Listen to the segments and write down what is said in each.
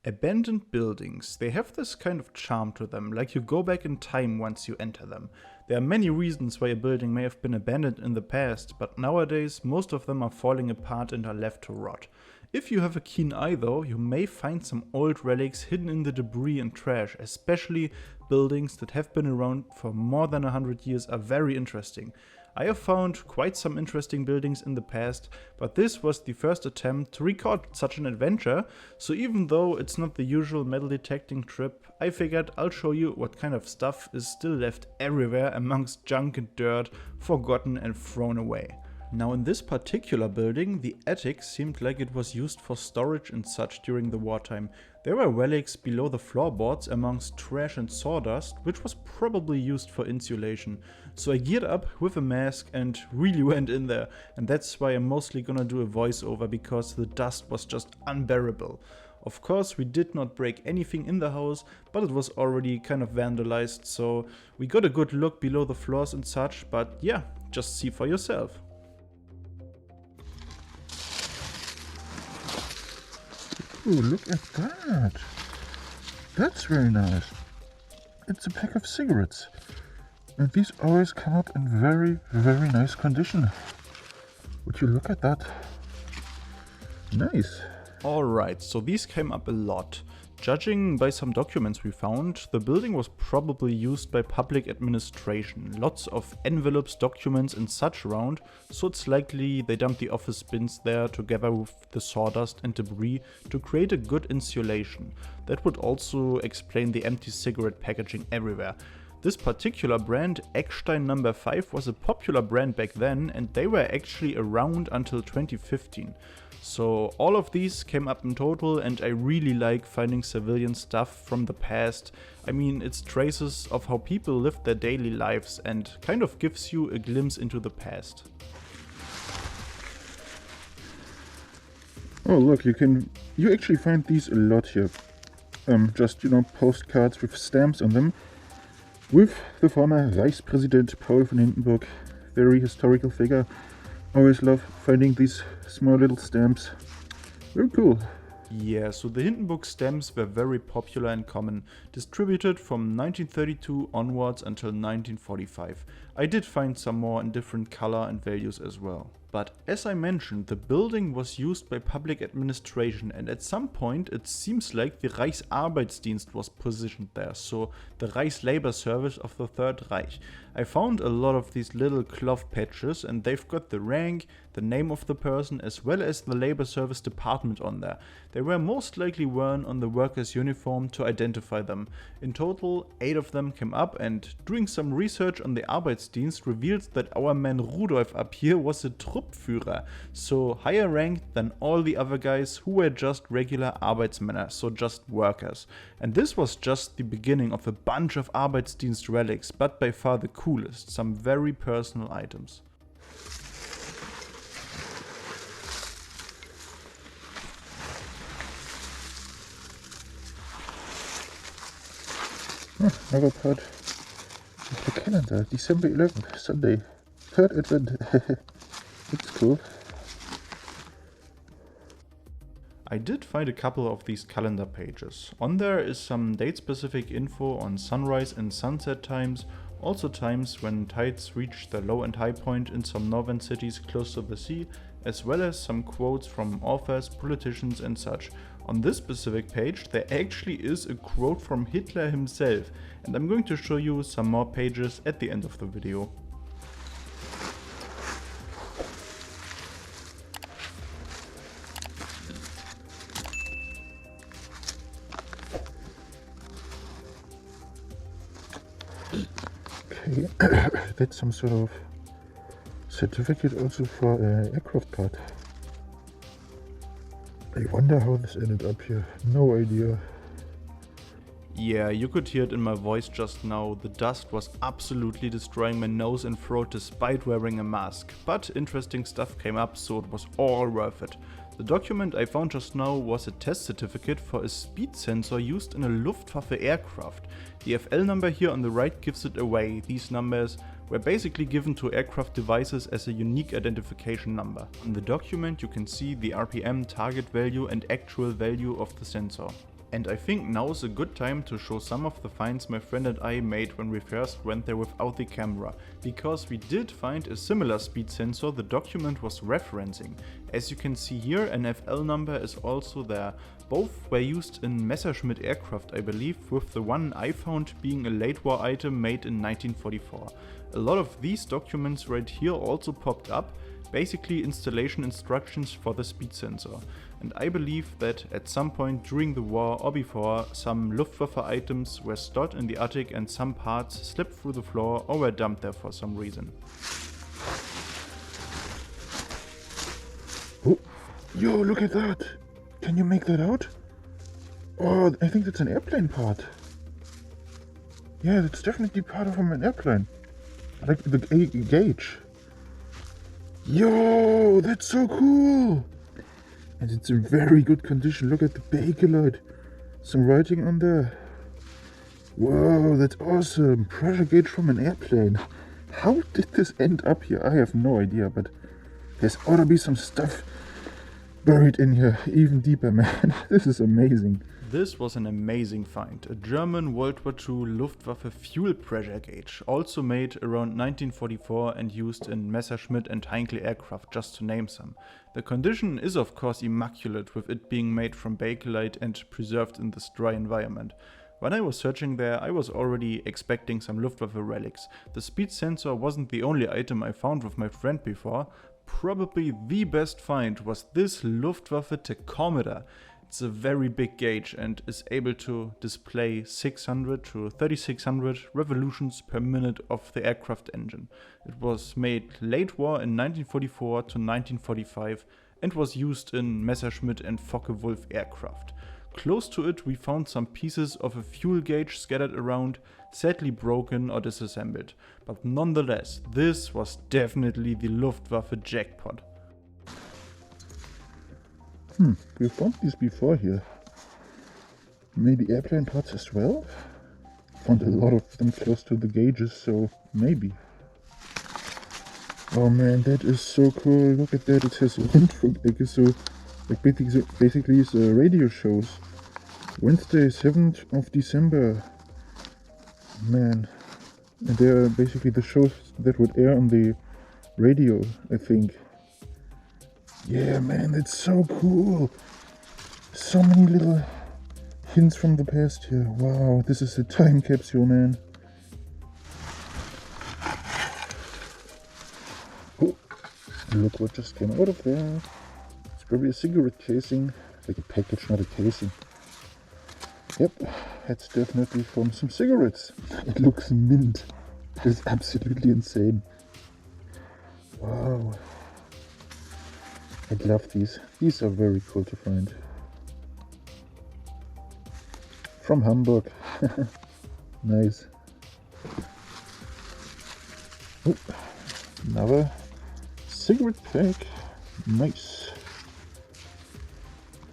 Abandoned buildings, they have this kind of charm to them, like you go back in time once you enter them. There are many reasons why a building may have been abandoned in the past, but nowadays most of them are falling apart and are left to rot. If you have a keen eye though, you may find some old relics hidden in the debris and trash, especially buildings that have been around for more than 100 years are very interesting. I have found quite some interesting buildings in the past, but this was the first attempt to record such an adventure, so even though it's not the usual metal detecting trip, I figured I'll show you what kind of stuff is still left everywhere amongst junk and dirt, forgotten and thrown away. Now in this particular building, the attic seemed like it was used for storage and such during the wartime. There were relics below the floorboards amongst trash and sawdust, which was probably used for insulation. So I geared up with a mask and really went in there, and that's why I'm mostly gonna do a voiceover because the dust was just unbearable. Of course we did not break anything in the house, but it was already kind of vandalized, so we got a good look below the floors and such, but yeah, just see for yourself. Oh, look at that! That's very nice. It's a pack of cigarettes. And these always come up in very, very nice condition. Would you look at that? Nice. Alright, so these came up a lot. Judging by some documents we found, the building was probably used by public administration. Lots of envelopes, documents and such around, so it's likely they dumped the office bins there together with the sawdust and debris to create a good insulation. That would also explain the empty cigarette packaging everywhere. This particular brand, Eckstein No. 5, was a popular brand back then and they were actually around until 2015. So all of these came up in total and I really like finding civilian stuff from the past. I mean, it's traces of how people lived their daily lives and kind of gives you a glimpse into the past. Oh look, you actually find these a lot here. Just, postcards with stamps on them. With the former Reichspräsident Paul von Hindenburg, very historical figure. Always love finding these small little stamps. Very cool. Yeah, so the Hindenburg stamps were very popular and common, distributed from 1932 onwards until 1945. I did find some more in different color and values as well. But as I mentioned, the building was used by public administration and at some point it seems like the Reichsarbeitsdienst was positioned there, so the Reichslabor Service of the Third Reich. I found a lot of these little cloth patches and they've got the rank, the name of the person as well as the labor service department on there. They were most likely worn on the workers' uniform to identify them. In total 8 of them came up and doing some research on the Arbeitsdienst reveals that our man Rudolf up here was a Truppführer, so higher ranked than all the other guys who were just regular Arbeitsmänner, so just workers. And this was just the beginning of a bunch of Arbeitsdienst relics, but by far the coolest, some very personal items. Another part of the calendar, December 11th, Sunday, 3rd Advent. That's cool. I did find a couple of these calendar pages. On there is some date-specific info on sunrise and sunset times, also times when tides reach their low and high point in some northern cities close to the sea, as well as some quotes from authors, politicians and such. On this specific page there actually is a quote from Hitler himself, and I'm going to show you some more pages at the end of the video. Okay, that's some sort of certificate also for an aircraft part. I wonder how this ended up here. No idea. Yeah, you could hear it in my voice just now. The dust was absolutely destroying my nose and throat despite wearing a mask. But interesting stuff came up, so it was all worth it. The document I found just now was a test certificate for a speed sensor used in a Luftwaffe aircraft. The FL number here on the right gives it away. These numbers were basically given to aircraft devices as a unique identification number. In the document you can see the RPM target value and actual value of the sensor. And I think now is a good time to show some of the finds my friend and I made when we first went there without the camera, because we did find a similar speed sensor the document was referencing. As you can see here, an FL number is also there. Both were used in Messerschmitt aircraft, I believe, with the one I found being a late war item made in 1944. A lot of these documents right here also popped up, basically installation instructions for the speed sensor. And I believe that at some point during the war or before, some Luftwaffe items were stored in the attic and some parts slipped through the floor or were dumped there for some reason. Oh, yo, look at that! Can you make that out? Oh, I think that's an airplane part. Yeah, that's definitely part of an airplane. Like the gauge. Yo, that's so cool! And it's in very good condition. Look at the Bakelite. Some writing on there. Whoa, that's awesome. Pressure gauge from an airplane. How did this end up here? I have no idea, but there's ought to be some stuff buried in here, even deeper, man. This is amazing. This was an amazing find, a German World War II Luftwaffe fuel pressure gauge, also made around 1944 and used in Messerschmitt and Heinkel aircraft, just to name some. The condition is of course immaculate, with it being made from Bakelite and preserved in this dry environment. When I was searching there, I was already expecting some Luftwaffe relics. The speed sensor wasn't the only item I found with my friend before. Probably the best find was this Luftwaffe tachometer. It's a very big gauge and is able to display 600 to 3600 revolutions per minute of the aircraft engine. It was made late war in 1944 to 1945 and was used in Messerschmitt and Focke-Wulf aircraft. Close to it we found some pieces of a fuel gauge scattered around, sadly broken or disassembled. But nonetheless, this was definitely the Luftwaffe jackpot. We found these before here. Maybe airplane parts as well? Found a lot of them close to the gauges, so maybe. Oh man, that is so cool. Look at that, it says basically it's radio shows. Wednesday, 7th of December. Man. And they are basically the shows that would air on the radio, I think. Yeah, man, that's so cool. So many little hints from the past here. Wow, this is a time capsule, man. Oh, look what just came out of there. It's probably a cigarette casing. Like a package, not a casing. Yep, that's definitely from some cigarettes. It looks mint. It is absolutely insane. Wow. I love these. These are very cool to find. From Hamburg. Nice. Oh, another cigarette pack. Nice.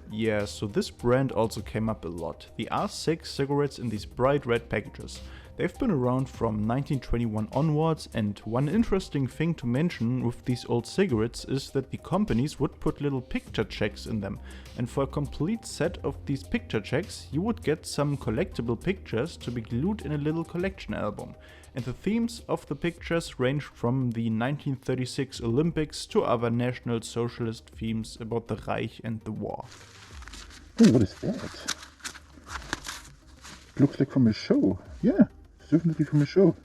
Yeah, so this brand also came up a lot. The R6 cigarettes in these bright red packages. They've been around from 1921 onwards, and one interesting thing to mention with these old cigarettes is that the companies would put little picture checks in them, and for a complete set of these picture checks you would get some collectible pictures to be glued in a little collection album. And the themes of the pictures ranged from the 1936 Olympics to other National Socialist themes about the Reich and the war. Oh, what is that? Looks like from a show. Yeah, it's definitely from a show.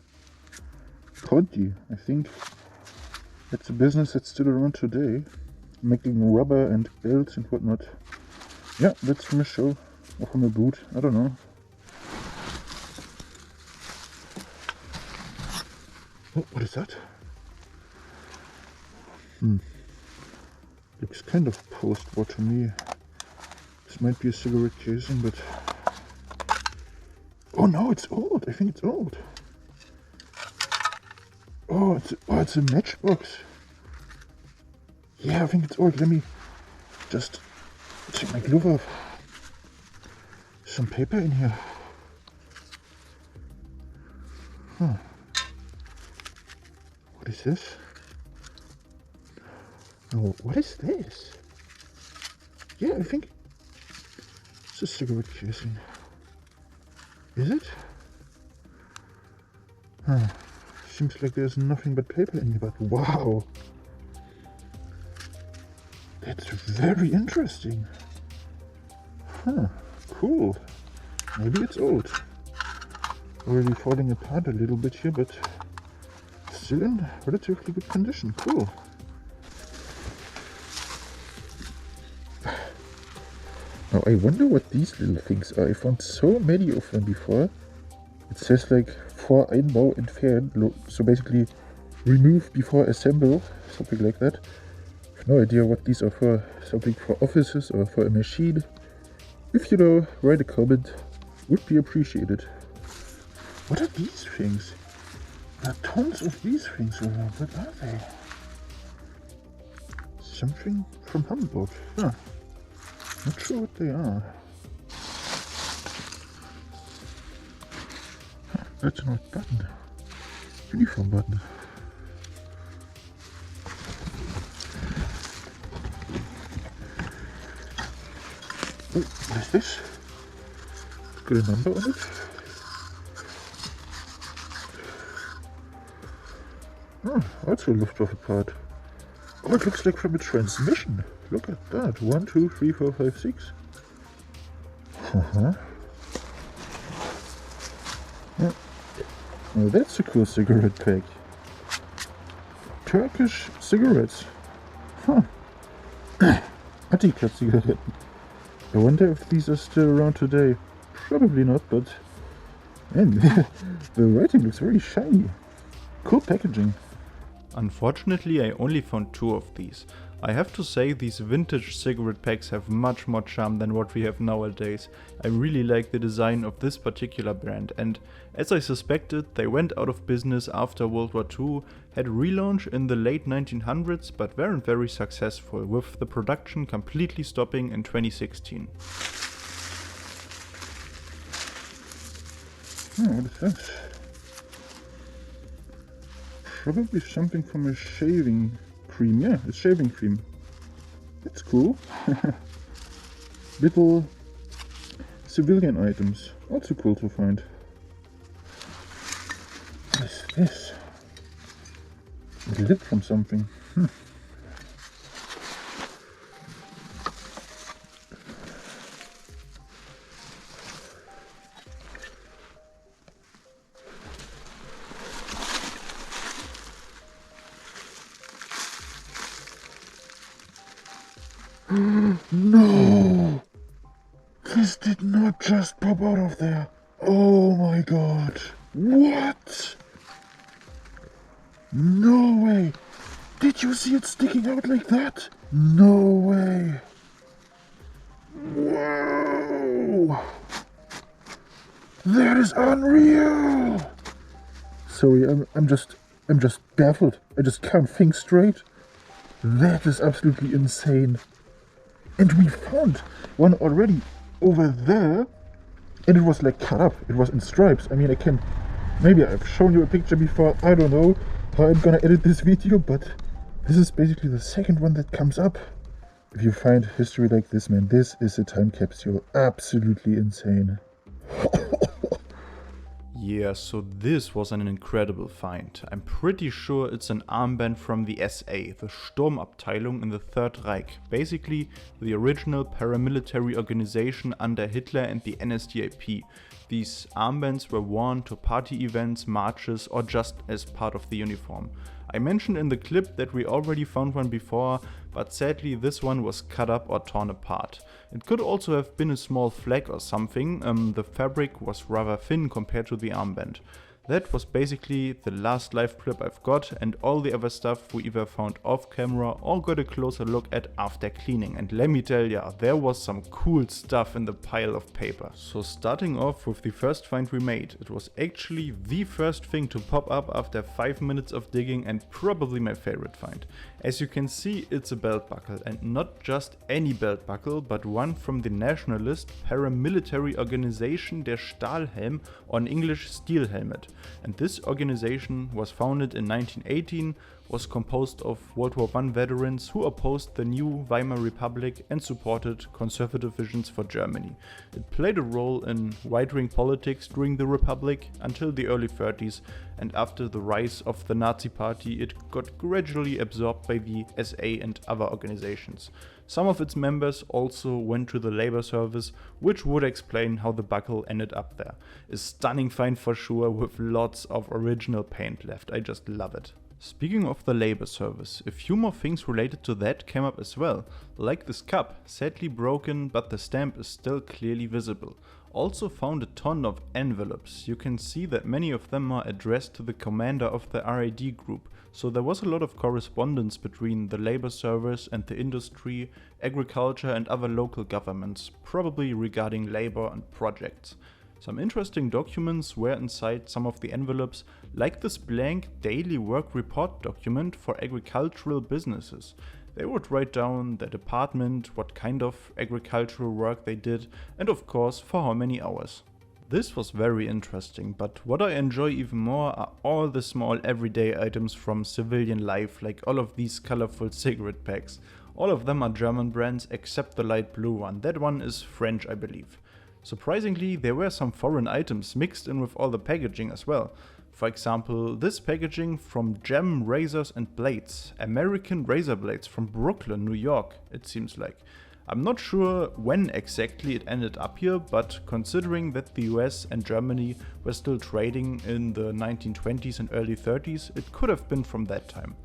Conti, I think. It's a business that's still around today. Making rubber and belts and whatnot. Yeah, that's from a show. Or from a boot. I don't know. Oh, what is that? Looks kind of post-war to me. This might be a cigarette casing, but... Oh no, it's old. I think it's old. Oh, it's a matchbox. Yeah, I think it's old. Let me just take my glove off. Some paper in here. Huh. What is this? Oh, what is this? Yeah, I think It's a cigarette casing. Is it? Huh. Seems like there's nothing but paper in here, but wow! That's very interesting. Huh, cool. Maybe it's old. Already falling apart a little bit here, but still in relatively good condition. Cool. Now I wonder what these little things are. I found so many of them before. It says like for Einbau entfernen, so basically remove before assemble, something like that. I have no idea what these are for. Something for offices or for a machine. If you know, write a comment. Would be appreciated. What are these things? There are tons of these things around. What are they? Something from Hamburg. Huh. Not sure what they are. Huh, that's an old button. Uniform button. Oh, what is this? Got a number on it? Oh, also a Luftwaffe part. Oh, it looks like from a transmission. Look at that. 1, 2, 3, 4, 5, 6. Uh-huh. Yeah. Well, that's a cool cigarette pack. Turkish cigarettes. Huh. Anti-Zigaretten. I wonder if these are still around today. Probably not, but man, the writing looks very shiny. Cool packaging. Unfortunately, I only found 2 of these. I have to say, these vintage cigarette packs have much more charm than what we have nowadays. I really like the design of this particular brand, and as I suspected, they went out of business after World War II, had relaunch in the late 1900s, but weren't very successful, with the production completely stopping in 2016. Oh, what is that? Probably something from a shaving cream. Yeah, a shaving cream. That's cool. Little civilian items. Also cool to find. What is this? A lid from something. No! This did not just pop out of there. Oh my god. What? No way. Did you see it sticking out like that? No way. Whoa. That is unreal. Sorry, I'm just baffled. I just can't think straight. That is absolutely insane. And we found one already over there, and it was like cut up. It was in stripes. I mean, maybe I've shown you a picture before. I don't know how I'm gonna edit this video, but this is basically the second one that comes up. If you find history like this, man, this is a time capsule. Absolutely insane. Yeah, so this was an incredible find. I'm pretty sure it's an armband from the SA, the Sturmabteilung in the Third Reich, basically the original paramilitary organization under Hitler and the NSDAP. These armbands were worn to party events, marches, or just as part of the uniform. I mentioned in the clip that we already found one before, but sadly this one was cut up or torn apart. It could also have been a small flag or something. The fabric was rather thin compared to the armband. That was basically the last live clip I've got, and all the other stuff we either found off camera or got a closer look at after cleaning. And let me tell ya, there was some cool stuff in the pile of paper. So starting off with the first find we made, it was actually the first thing to pop up after 5 minutes of digging and probably my favorite find. As you can see, it's a belt buckle, and not just any belt buckle, but one from the nationalist paramilitary organization der Stahlhelm, or in English Steel Helmet. and this organization was founded in 1918, was composed of World War I veterans who opposed the new Weimar Republic and supported conservative visions for Germany. It played a role in right-wing politics during the Republic until the early 30s, and after the rise of the Nazi Party it got gradually absorbed by the SA and other organizations. Some of its members also went to the labor service, which would explain how the buckle ended up there. A stunning find for sure, with lots of original paint left. I just love it. Speaking of the labor service, a few more things related to that came up as well, like this cup, sadly broken, but the stamp is still clearly visible. Also found a ton of envelopes. You can see that many of them are addressed to the commander of the RAD group, so there was a lot of correspondence between the labor service and the industry, agriculture and other local governments, probably regarding labor and projects. Some interesting documents were inside some of the envelopes, like this blank daily work report document for agricultural businesses. They would write down their department, what kind of agricultural work they did, and of course for how many hours. This was very interesting, but what I enjoy even more are all the small everyday items from civilian life, like all of these colorful cigarette packs. All of them are German brands except the light blue one. That one is French, I believe. Surprisingly, there were some foreign items mixed in with all the packaging as well. For example, this packaging from Gem Razors and Blades, American razor blades from Brooklyn, New York, it seems like. I'm not sure when exactly it ended up here, but considering that the US and Germany were still trading in the 1920s and early 30s, it could have been from that time.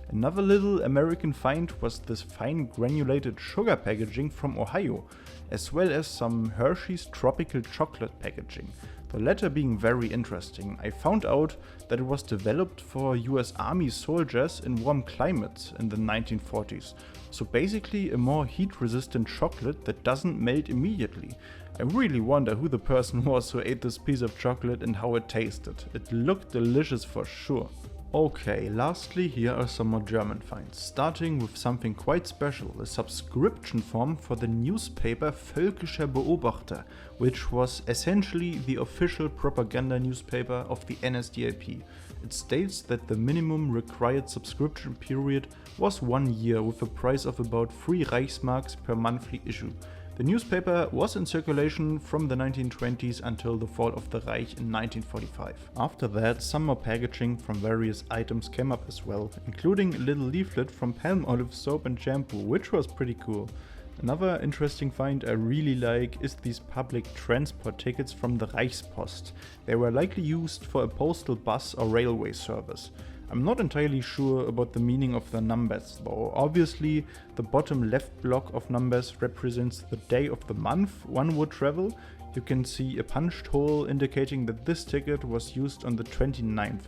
Another little American find was this fine granulated sugar packaging from Ohio, as well as some Hershey's tropical chocolate packaging. The latter being very interesting. I found out that it was developed for US Army soldiers in warm climates in the 1940s. So basically a more heat-resistant chocolate that doesn't melt immediately. I really wonder who the person was who ate this piece of chocolate and how it tasted. It looked delicious for sure. Okay, lastly here are some more German finds, starting with something quite special, a subscription form for the newspaper Völkischer Beobachter, which was essentially the official propaganda newspaper of the NSDAP. It states that the minimum required subscription period was 1 year with a price of about 3 Reichsmarks per monthly issue. The newspaper was in circulation from the 1920s until the fall of the Reich in 1945. After that, some more packaging from various items came up as well, including a little leaflet from palm olive soap and shampoo, which was pretty cool. Another interesting find I really like is these public transport tickets from the Reichspost. They were likely used for a postal bus or railway service. I'm not entirely sure about the meaning of the numbers though. Obviously, the bottom left block of numbers represents the day of the month one would travel. You can see a punched hole indicating that this ticket was used on the 29th.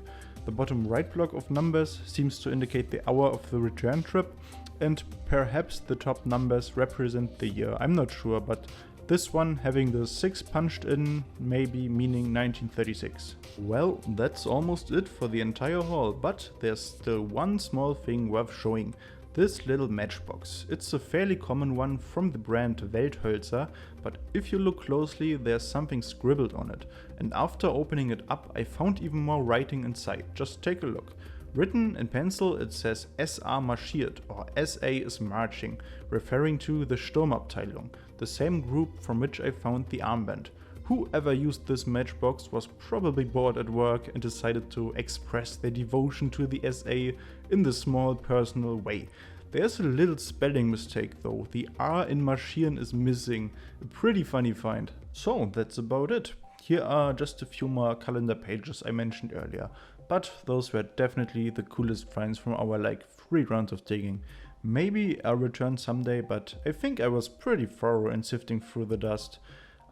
The bottom right block of numbers seems to indicate the hour of the return trip, and perhaps the top numbers represent the year. I'm not sure, but this one having the 6 punched in, maybe meaning 1936. Well, that's almost it for the entire haul, but there's still one small thing worth showing. This little matchbox. It's a fairly common one from the brand Welthölzer, but if you look closely there's something scribbled on it. And after opening it up I found even more writing inside. Just take a look. Written in pencil it says SA marschiert, or SA is marching, referring to the Sturmabteilung, the same group from which I found the armband. Whoever used this matchbox was probably bored at work and decided to express their devotion to the SA in the small personal way. There's a little spelling mistake though, the R in marschieren is missing, a pretty funny find. So that's about it. Here are just a few more calendar pages I mentioned earlier, but those were definitely the coolest finds from our 3 rounds of digging. Maybe I'll return someday, but I think I was pretty thorough in sifting through the dust.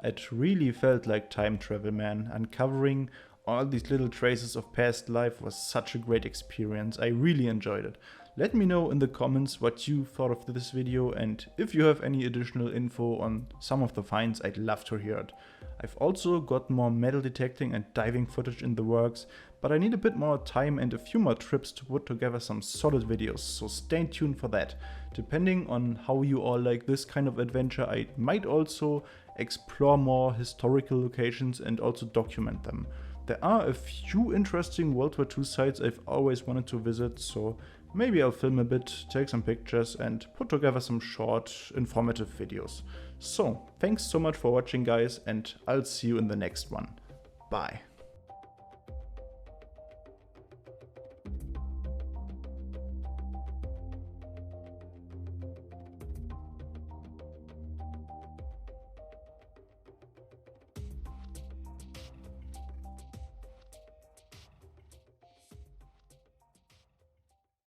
It really felt like time travel, man. Uncovering all these little traces of past life was such a great experience. I really enjoyed it. Let me know in the comments what you thought of this video, and if you have any additional info on some of the finds, I'd love to hear it. I've also got more metal detecting and diving footage in the works, but I need a bit more time and a few more trips to put together some solid videos, so stay tuned for that. Depending on how you all like this kind of adventure, I might also explore more historical locations and also document them. There are a few interesting World War II sites I've always wanted to visit, so maybe I'll film a bit, take some pictures and put together some short, informative videos. So, thanks so much for watching guys, and I'll see you in the next one. Bye.